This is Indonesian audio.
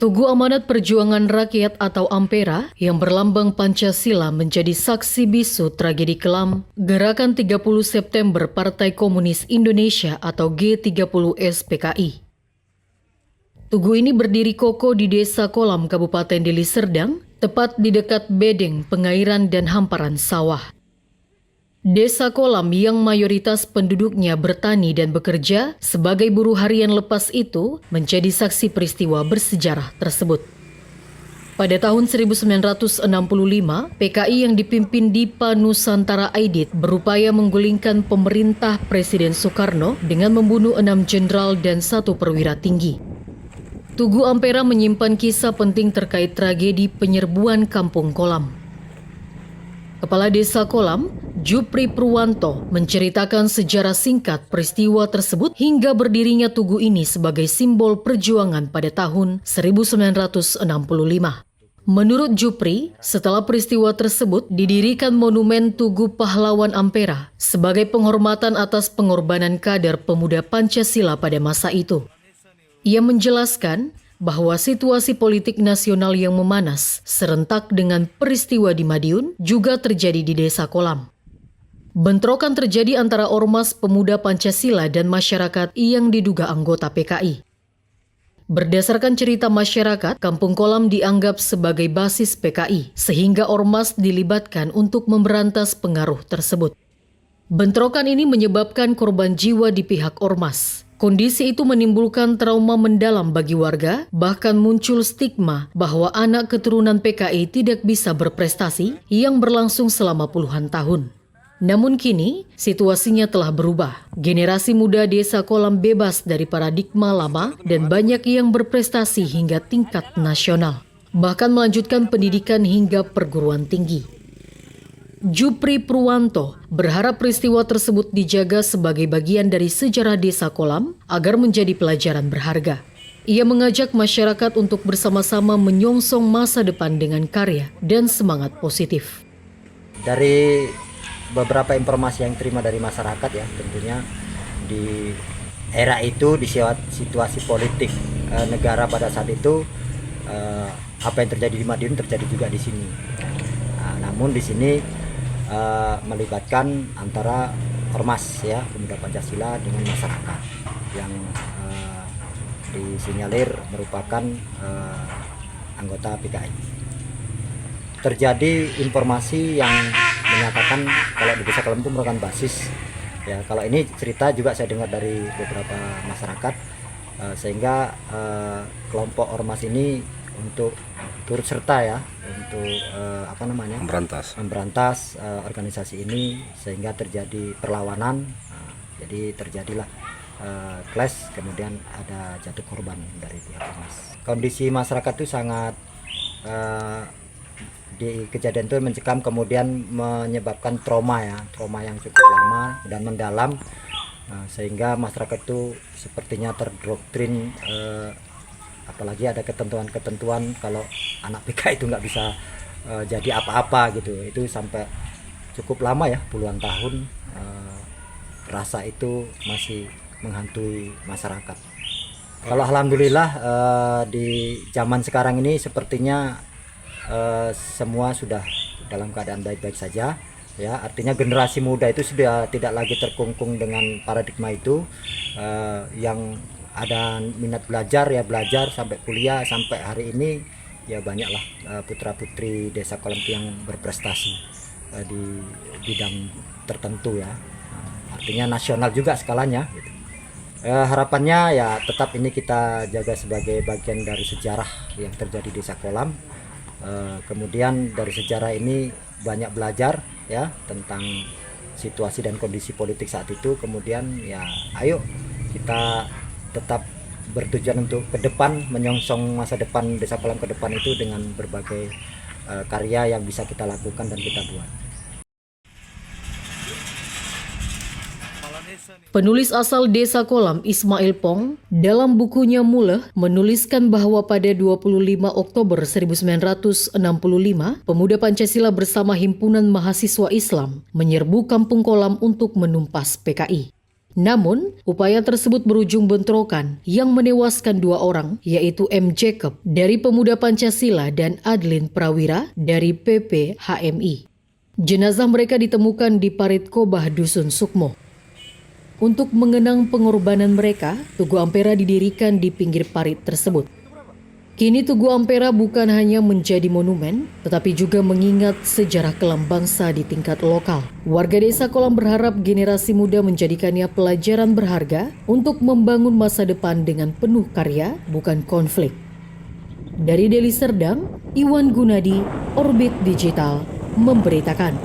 Tugu Amanat Perjuangan Rakyat atau Ampera yang berlambang Pancasila menjadi saksi bisu tragedi kelam Gerakan 30 September Partai Komunis Indonesia atau G30S PKI. Tugu ini berdiri kokoh di Desa Kolam, Kabupaten Deli Serdang, tepat di dekat bedeng, pengairan dan hamparan sawah. Desa Kolam yang mayoritas penduduknya bertani dan bekerja sebagai buruh harian lepas itu menjadi saksi peristiwa bersejarah tersebut. Pada tahun 1965, PKI yang dipimpin Dipa Nusantara Aidit berupaya menggulingkan pemerintah Presiden Soekarno dengan membunuh 6 jenderal dan 1 perwira tinggi. Tugu Ampera menyimpan kisah penting terkait tragedi penyerbuan Kampung Kolam. Kepala Desa Kolam, Jupri Purwanto, menceritakan sejarah singkat peristiwa tersebut hingga berdirinya tugu ini sebagai simbol perjuangan pada tahun 1965. Menurut Jupri, setelah peristiwa tersebut didirikan monumen Tugu Pahlawan Ampera sebagai penghormatan atas pengorbanan kader pemuda Pancasila pada masa itu. Ia menjelaskan bahwa situasi politik nasional yang memanas serentak dengan peristiwa di Madiun juga terjadi di Desa Kolam. Bentrokan terjadi antara ormas pemuda Pancasila dan masyarakat yang diduga anggota PKI. Berdasarkan cerita masyarakat, Kampung Kolam dianggap sebagai basis PKI, sehingga ormas dilibatkan untuk memberantas pengaruh tersebut. Bentrokan ini menyebabkan korban jiwa di pihak ormas. Kondisi itu menimbulkan trauma mendalam bagi warga, bahkan muncul stigma bahwa anak keturunan PKI tidak bisa berprestasi yang berlangsung selama puluhan tahun. Namun kini, situasinya telah berubah. Generasi muda Desa Kolam bebas dari paradigma lama dan banyak yang berprestasi hingga tingkat nasional, bahkan melanjutkan pendidikan hingga perguruan tinggi. Jupri Purwanto berharap peristiwa tersebut dijaga sebagai bagian dari sejarah Desa Kolam agar menjadi pelajaran berharga. Ia mengajak masyarakat untuk bersama-sama menyongsong masa depan dengan karya dan semangat positif. Dari beberapa informasi yang terima dari masyarakat ya, tentunya di era itu, di situasi politik negara pada saat itu, apa yang terjadi di Madiun terjadi juga di sini. Namun di sini melibatkan antara ormas ya, pemuda Pancasila dengan masyarakat yang disinyalir merupakan anggota PKI. Terjadi informasi yang menyatakan kalau di Desa Kolam itu merupakan basis ya. Kalau ini cerita juga saya dengar dari beberapa masyarakat, sehingga kelompok ormas ini untuk turut serta ya untuk memberantas organisasi ini, sehingga terjadi perlawanan. Jadi terjadilah clash, kemudian ada jatuh korban dari pihak ormas. Kondisi masyarakat itu sangat di kejadian itu mencekam, kemudian menyebabkan trauma yang cukup lama dan mendalam, sehingga masyarakat itu sepertinya terdoktrin, apalagi ada ketentuan-ketentuan kalau anak PKI itu nggak bisa jadi apa-apa gitu. Itu sampai cukup lama ya, puluhan tahun, rasa itu masih menghantui masyarakat. Kalau alhamdulillah di zaman sekarang ini sepertinya semua sudah dalam keadaan baik-baik saja ya. Artinya generasi muda itu sudah tidak lagi terkungkung dengan paradigma itu, yang ada minat belajar ya belajar sampai kuliah, sampai hari ini ya banyaklah putra-putri Desa Kolam yang berprestasi di bidang tertentu ya. Artinya nasional juga skalanya gitu. Harapannya ya tetap ini kita jaga sebagai bagian dari sejarah yang terjadi di Desa Kolam. Kemudian dari sejarah ini banyak belajar ya tentang situasi dan kondisi politik saat itu. Kemudian ya ayo kita tetap bertujuan untuk ke depan, menyongsong masa depan Desa Kolam ke depan itu dengan berbagai karya yang bisa kita lakukan dan kita buat. Penulis asal Desa Kolam, Ismail Pong, dalam bukunya Muleh menuliskan bahwa pada 25 Oktober 1965, pemuda Pancasila bersama Himpunan Mahasiswa Islam menyerbu Kampung Kolam untuk menumpas PKI. Namun, upaya tersebut berujung bentrokan yang menewaskan 2 orang, yaitu M. Jacob dari Pemuda Pancasila dan Adlin Prawira dari PP HMI. Jenazah mereka ditemukan di Parit Kobah Dusun Sukmo. Untuk mengenang pengorbanan mereka, Tugu Ampera didirikan di pinggir parit tersebut. Kini Tugu Ampera bukan hanya menjadi monumen, tetapi juga mengingat sejarah kelam bangsa di tingkat lokal. Warga desa Kolam berharap generasi muda menjadikannya pelajaran berharga untuk membangun masa depan dengan penuh karya, bukan konflik. Dari Deli Serdang, Iwan Gunadi, Orbit Digital, memberitakan.